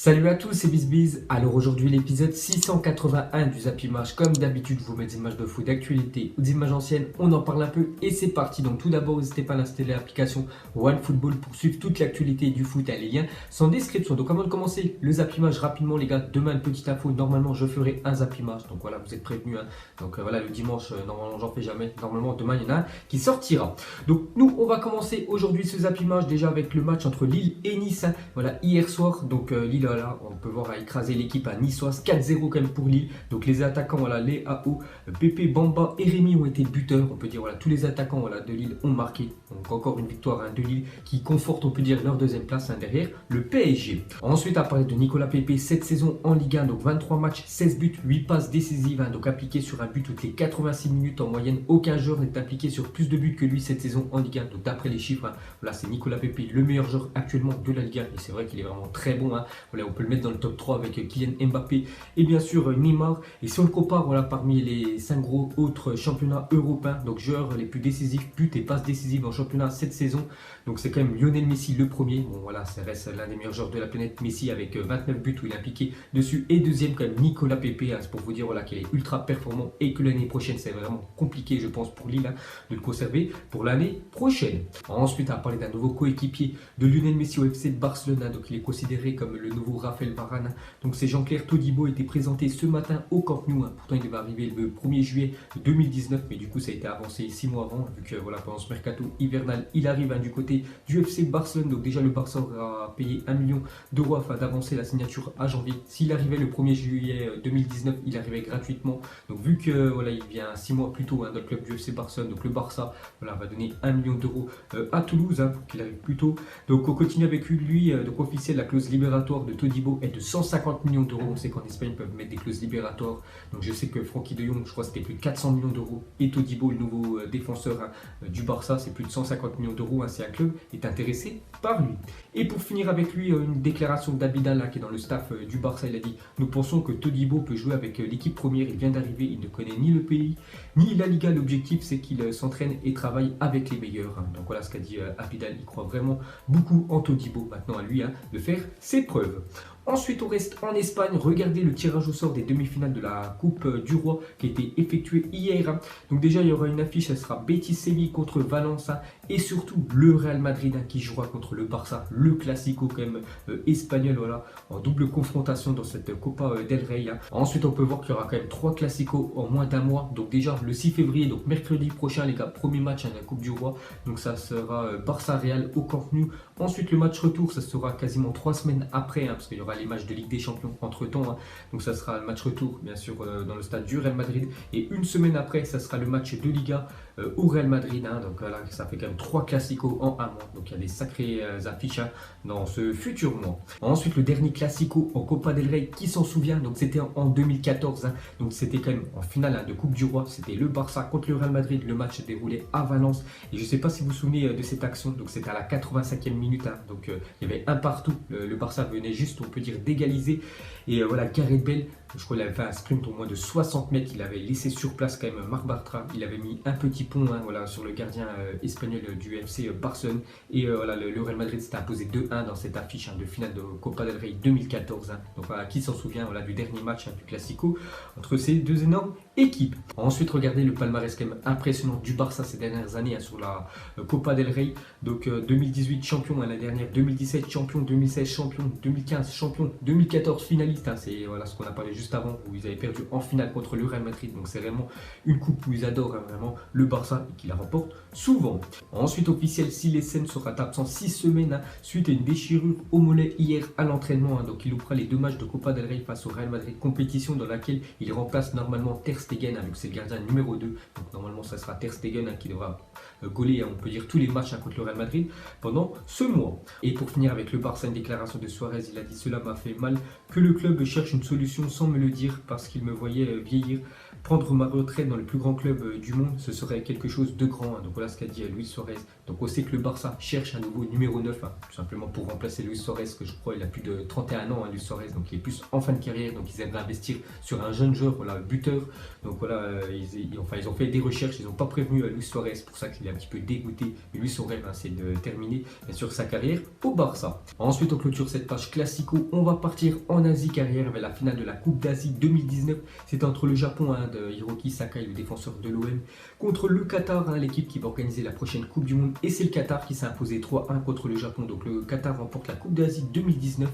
Salut à tous, c'est BizBiz. Alors aujourd'hui l'épisode 681 du Zappy Match. Comme d'habitude, je vous mets des images de foot d'actualité ou des images anciennes, on en parle un peu et c'est parti. Donc tout d'abord, n'hésitez pas à installer l'application OneFootball pour suivre toute l'actualité du foot. Les liens sont en description. Donc avant de commencer le Zappy Match, rapidement les gars, demain une petite info. Normalement je ferai un Zappy Match. Donc voilà, vous êtes prévenus. Donc voilà, le dimanche, normalement j'en fais jamais. Normalement demain il y en a un qui sortira. Donc nous on va commencer aujourd'hui ce Zappy Match déjà avec le match entre Lille et Nice. Voilà, hier soir, donc Lille là, on peut voir a écrasé l'équipe à niçoise 4-0 quand même pour Lille. Donc les attaquants, voilà, Léao, Pépé, Bamba et Rémi ont été buteurs. On peut dire voilà, tous les attaquants voilà, de Lille ont marqué. Donc encore une victoire de Lille qui conforte, on peut dire, leur deuxième place derrière le PSG. Ensuite, à parler de Nicolas Pépé, cette saison en Ligue 1, donc 23 matchs, 16 buts, 8 passes décisives, donc appliqué sur un but toutes les 86 minutes en moyenne. Aucun joueur n'est appliqué sur plus de buts que lui cette saison en Ligue 1. Donc d'après les chiffres, voilà, c'est Nicolas Pépé, le meilleur joueur actuellement de la Ligue 1. Et c'est vrai qu'il est vraiment très bon. Voilà, on peut le mettre dans le top 3 avec Kylian Mbappé et bien sûr Neymar. Et si on le compare voilà, parmi les 5 gros autres championnats européens, donc joueurs les plus décisifs, buts et passes décisives en championnat cette saison, donc c'est quand même Lionel Messi le premier. Bon voilà, ça reste l'un des meilleurs joueurs de la planète, Messi, avec 29 buts où il est impliqué dessus. Et deuxième quand même Nicolas Pépé, c'est pour vous dire voilà, qu'il est ultra performant et que l'année prochaine c'est vraiment compliqué je pense pour Lille de le conserver pour l'année prochaine. Ensuite, on va parler d'un nouveau coéquipier de Lionel Messi au FC de Barcelone, donc il est considéré comme le nouveau Raphaël Varane. Donc c'est Jean-Claire Todibo, a été présenté ce matin au Camp Nou. Pourtant il devait arriver le 1er juillet 2019, mais du coup ça a été avancé 6 mois avant, vu que voilà, pendant ce mercato hivernal, il arrive du côté du FC Barcelone. Donc déjà le Barça aura payé 1 million d'euros afin d'avancer la signature à janvier. S'il arrivait le 1er juillet 2019, il arrivait gratuitement. Donc vu que voilà, il vient 6 mois plus tôt dans le club du FC Barcelone, donc le Barça voilà, va donner 1 million d'euros à Toulouse pour qu'il arrive plus tôt. Donc on continue avec lui, donc officiel, la clause libératoire de Todibo est de 150 millions d'euros. On sait qu'en Espagne ils peuvent mettre des clauses libératoires. Donc je sais que Frenkie de Jong, je crois que c'était plus de 400 millions d'euros. Et Todibo, le nouveau défenseur du Barça, c'est plus de 150 millions d'euros. Si un club est intéressé par lui. Et pour finir avec lui, une déclaration d'Abidal qui est dans le staff du Barça. Il a dit: nous pensons que Todibo peut jouer avec l'équipe première. Il vient d'arriver, il ne connaît ni le pays ni la Liga. L'objectif c'est qu'il s'entraîne et travaille avec les meilleurs. Donc voilà ce qu'a dit Abidal. Il croit vraiment beaucoup en Todibo. Maintenant à lui de faire ses preuves. Ensuite, on reste en Espagne. Regardez le tirage au sort des demi-finales de la Coupe du Roi qui a été effectué hier. Donc déjà, il y aura une affiche, ça sera Betis Séville contre Valence et surtout le Real Madrid qui jouera contre le Barça, le classico quand même espagnol, voilà, en double confrontation dans cette Copa del Rey. Ensuite, on peut voir qu'il y aura quand même 3 classicos en moins d'un mois. Donc déjà, le 6 février, donc mercredi prochain, les gars, premier match de la Coupe du Roi. Donc ça sera Barça-Real au Camp Nou. Ensuite, le match retour, ça sera quasiment 3 semaines après, parce qu'il y aura les matchs de Ligue des Champions entre temps. Donc ça sera le match retour bien sûr dans le stade du Real Madrid. Et une semaine après, ça sera le match de Liga au Real Madrid. Donc là, ça fait quand même 3 classicos en un mois. Donc il y a des sacrées affiches dans ce futur mois. Ensuite, le dernier classico en Copa del Rey, qui s'en souvient, donc c'était en 2014. Donc c'était quand même en finale de Coupe du Roi. C'était le Barça contre le Real Madrid. Le match s'est déroulé à Valence. Et je ne sais pas si vous vous souvenez de cette action. Donc c'était à la 85e minute. Donc il y avait un partout. Le Barça venait juste, on peut dire, d'égaliser. Et voilà, Gareth Bale, je crois qu'il avait fait un sprint au moins de 60 mètres. Il avait laissé sur place quand même Marc Bartra. Il avait mis un petit pont voilà, sur le gardien espagnol du FC Barcelone. Et voilà, le Real Madrid s'était imposé 2-1 dans cette affiche de finale de Copa del Rey 2014. Donc voilà, qui s'en souvient voilà, du dernier match du Classico entre ces deux énormes équipes. Ensuite, regardez le palmarès quand même impressionnant du Barça ces dernières années sur la Copa del Rey. Donc 2018 champion l'année dernière, 2017 champion, 2016 champion, 2015 champion, 2014 finaliste. C'est voilà, ce qu'on a parlé juste avant, où ils avaient perdu en finale contre le Real Madrid. Donc c'est vraiment une coupe où ils adorent vraiment le Barça et qui la remporte souvent. Ensuite, officiel, Silesen sera absent 6 semaines suite à une déchirure au mollet hier à l'entraînement. Donc il loupera les 2 matchs de Copa del Rey face au Real Madrid, compétition dans laquelle il remplace normalement Ter Stegen avec ses gardiens numéro 2. Donc normalement ça sera Ter Stegen qui devra gauler, on peut dire, tous les matchs contre le Real Madrid pendant ce mois. Et pour finir avec le Barça, une déclaration de Suarez. Il a dit: cela m'a fait mal que le club cherche une solution sans me le dire, parce qu'il me voyait vieillir. Prendre ma retraite dans le plus grand club du monde, ce serait quelque chose de grand. Donc voilà ce qu'a dit Luis Suarez. Donc on sait que le Barça cherche un nouveau numéro 9, tout simplement pour remplacer Luis Suarez, que je crois il a plus de 31 ans, Luis Suarez, donc il est plus en fin de carrière. Donc ils aimeraient investir sur un jeune joueur, voilà, buteur. Donc voilà, ils ont fait des recherches, ils n'ont pas prévenu Luis Suarez, pour ça qu'il est un petit peu dégoûté. Mais lui, son rêve, c'est de terminer bien sûr sa carrière au Barça. Ensuite, on clôture cette page classico on va partir en Asie carrière avec la finale de la Coupe d'Asie 2019. C'est entre le Japon de Hiroki Sakai, le défenseur de l'OM, contre le Qatar, l'équipe qui va organiser la prochaine Coupe du Monde. Et c'est le Qatar qui s'est imposé 3-1 contre le Japon. Donc le Qatar remporte la Coupe d'Asie 2019.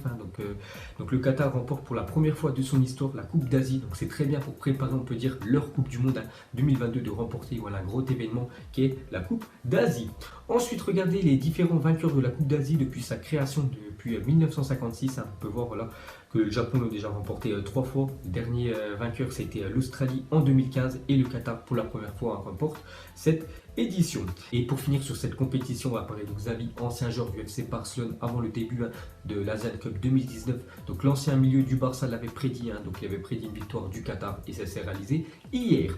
Donc le Qatar remporte pour la première fois de son histoire la Coupe d'Asie. Donc c'est très bien pour préparer, on peut dire, leur Coupe du Monde 2022 de remporter un gros événement qui est la Coupe d'Asie. Ensuite, regardez les différents vainqueurs de la Coupe d'Asie depuis sa création depuis 1956. On peut voir que le Japon l'a déjà remporté 3 fois. Le dernier vainqueur, c'était l'Australie en 2015 et le Qatar pour la première fois remporte cette édition. Et pour finir sur cette compétition, on va parler de Xavi, ancien joueur du FC Barcelone avant le début de l'Asian Cup 2019. Donc l'ancien milieu du Barça l'avait prédit, donc il avait prédit une victoire du Qatar et ça s'est réalisé hier.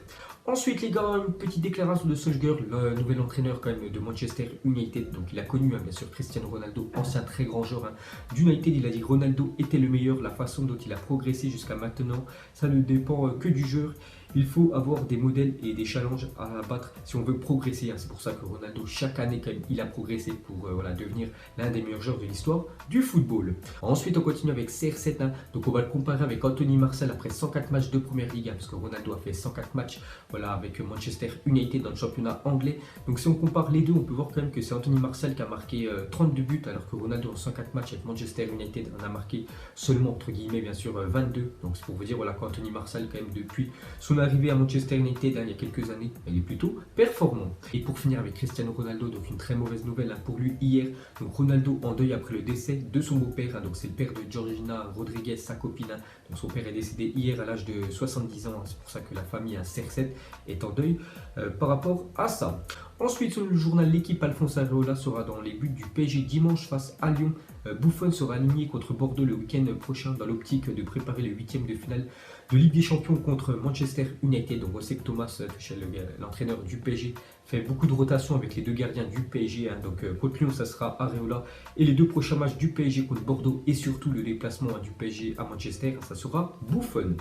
Ensuite les gars, une petite déclaration de Solskjaer, le nouvel entraîneur quand même de Manchester United. Donc il a connu bien sûr Cristiano Ronaldo, ancien très grand joueur d'United. Il a dit Ronaldo était le meilleur, la façon dont il a progressé jusqu'à maintenant, ça ne dépend que du joueur. Il faut avoir des modèles et des challenges à battre si on veut progresser. C'est pour ça que Ronaldo, chaque année, quand même, il a progressé pour devenir l'un des meilleurs joueurs de l'histoire du football. Ensuite, on continue avec CR7. Donc, on va le comparer avec Anthony Martial après 104 matchs de première ligue. Parce que Ronaldo a fait 104 matchs avec Manchester United dans le championnat anglais. Donc, si on compare les deux, on peut voir quand même que c'est Anthony Martial qui a marqué 32 buts. Alors que Ronaldo, en 104 matchs avec Manchester United, en a marqué seulement, entre guillemets, bien sûr, 22. Donc, c'est pour vous dire qu'Anthony Martial, quand même, depuis son arrivé à Manchester United il y a quelques années, il est plutôt performant. Et pour finir avec Cristiano Ronaldo, donc une très mauvaise nouvelle pour lui hier. Donc Ronaldo en deuil après le décès de son beau-père, donc c'est le père de Georgina Rodriguez, sa copine. Donc son père est décédé hier à l'âge de 70 ans, c'est pour ça que la famille CR7 est en deuil par rapport à ça. Ensuite, sur le journal L'équipe, Alphonse Areola sera dans les buts du PSG dimanche face à Lyon. Buffon sera aligné contre Bordeaux le week-end prochain dans l'optique de préparer le 8e de finale de Ligue des Champions contre Manchester United. Donc on sait que Thomas Tuchel, l'entraîneur du PSG, fait beaucoup de rotations avec les deux gardiens du PSG. Donc contre Lyon, ça sera Areola. Et les deux prochains matchs du PSG contre Bordeaux et surtout le déplacement du PSG à Manchester, ça sera Buffon.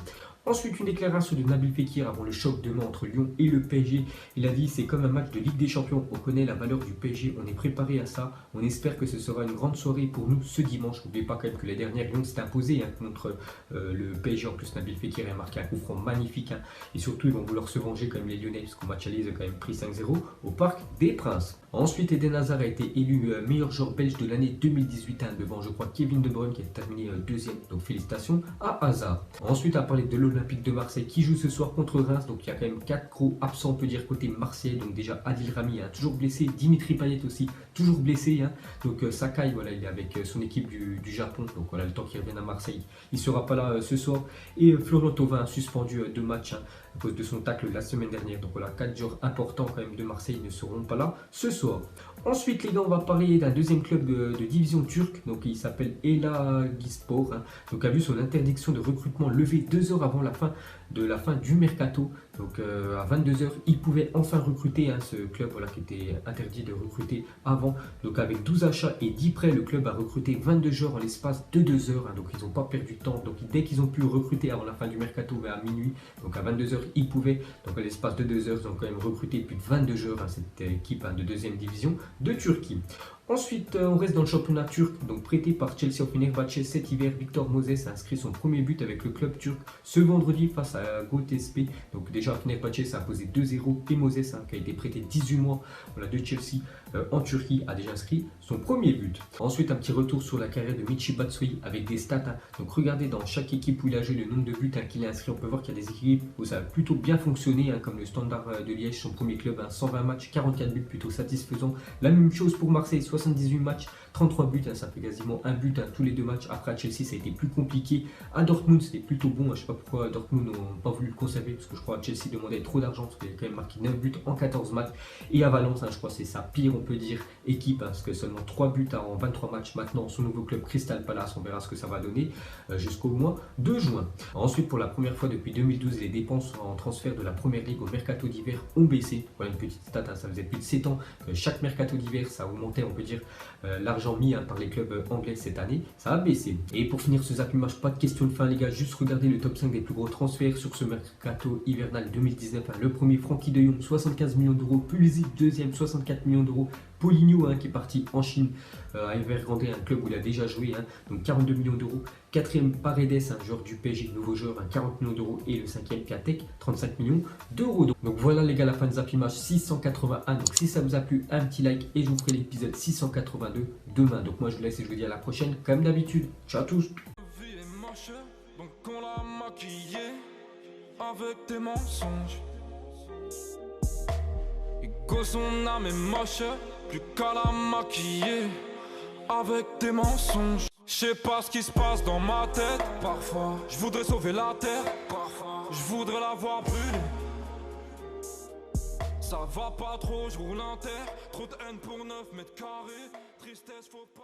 Ensuite, une déclaration de Nabil Fekir avant le choc demain entre Lyon et le PSG. Il a dit c'est comme un match de Ligue des Champions. On connaît la valeur du PSG, on est préparé à ça. On espère que ce sera une grande soirée pour nous ce dimanche. N'oubliez pas quand même que les dernières Lyon s'est imposé contre le PSG. En plus, Nabil Fekir a marqué un coup franc magnifique. Et surtout, ils vont vouloir se venger comme les Lyonnais, parce qu'au match aller, ils ont quand même pris 5-0 au Parc des Princes. Ensuite, Eden Hazard a été élu meilleur joueur belge de l'année 2018 devant, je crois, Kevin De Bruyne qui a terminé deuxième. Donc félicitations à Hazard. Ensuite, à parler de l'Olympique de Marseille qui joue ce soir contre Reims. Donc il y a quand même 4 gros absents, on peut dire, côté Marseille. Donc déjà Adil Rami toujours blessé, Dimitri Payet aussi toujours blessé. Donc Sakai, il est avec son équipe du Japon. Donc le temps qu'il revienne à Marseille, il ne sera pas là ce soir. Et Florent Thauvin suspendu 2 matchs à cause de son tacle la semaine dernière. Donc 4 joueurs importants quand même de Marseille ne seront pas là ce soir. Ensuite les gars, on va parler d'un deuxième club de division turque. Donc il s'appelle Elagispor. Donc a vu son interdiction de recrutement levée 2 heures avant la fin du mercato. Donc à 22 h, il pouvait enfin recruter ce club qui était interdit de recruter avant. Donc avec 12 achats et 10 prêts, le club a recruté 22 joueurs en l'espace de 2 heures. Donc ils n'ont pas perdu de temps. Donc dès qu'ils ont pu recruter avant la fin du mercato vers minuit, donc à 22 h, ils pouvaient. Donc à l'espace de 2 heures, ils ont quand même recruté plus de 22 joueurs cette équipe de deuxième division de Turquie. Ensuite, on reste dans le championnat turc, donc prêté par Chelsea au Fenerbahçe cet hiver. Victor Moses a inscrit son premier but avec le club turc ce vendredi face à Gotepe. Donc déjà, Fenerbahçe s'est imposé 2-0 et Moses, qui a été prêté 18 mois de Chelsea en Turquie, a déjà inscrit son premier but. Ensuite, un petit retour sur la carrière de Michy Batshuayi avec des stats. Donc regardez dans chaque équipe où il a joué le nombre de buts qu'il a inscrit. On peut voir qu'il y a des équipes où ça a plutôt bien fonctionné, comme le Standard de Liège, son premier club, 120 matchs, 44 buts, plutôt satisfaisant. La même chose pour Marseille, 78 matchs, 33 buts, ça fait quasiment un but tous les 2 matchs. Après à Chelsea, ça a été plus compliqué. À Dortmund, c'était plutôt bon. Je ne sais pas pourquoi Dortmund n'ont pas voulu le conserver, parce que je crois que Chelsea demandait trop d'argent, parce qu'il a quand même marqué 9 buts en 14 matchs. Et à Valence, je crois que c'est sa pire, on peut dire, équipe, parce que seulement 3 buts en 23 matchs. Maintenant, son nouveau club Crystal Palace, on verra ce que ça va donner jusqu'au mois de juin. Ensuite, pour la première fois depuis 2012, les dépenses en transfert de la première ligue au mercato d'hiver ont baissé. Voilà une petite stat, ça faisait plus de 7 ans que chaque mercato d'hiver, ça augmentait, on peut dire, l'argent mis par les clubs anglais cette année, ça a baissé. Et pour finir ce Zappy Match, pas de question de fin les gars, juste regardez le top 5 des plus gros transferts sur ce mercato hivernal 2019. Le premier, Frenkie de Jong, 75 millions d'euros, Pulisic deuxième, 64 millions d'euros, Paulinho qui est parti en Chine à Evergrande, un club où il a déjà joué, donc 42 millions d'euros. Quatrième Paredes, un joueur du PSG, nouveau joueur, 40 millions d'euros. Et le cinquième Piatek, 35 millions d'euros. Donc voilà les gars, la fin de Zappy Match 681. Donc si ça vous a plu, un petit like et je vous ferai l'épisode 682 demain. Donc moi je vous laisse et je vous dis à la prochaine comme d'habitude. Ciao à tous. Donc on l'a maquillé avec tes mensonges. Et que son âme est moche, plus qu'à la maquiller avec tes mensonges. Je sais pas ce qui se passe dans ma tête. Parfois, je voudrais sauver la terre. Parfois, je voudrais la voir brûler. Ça va pas trop, je roule un terre. Trop de haine pour 9 mètres carrés. Tristesse, faut pas.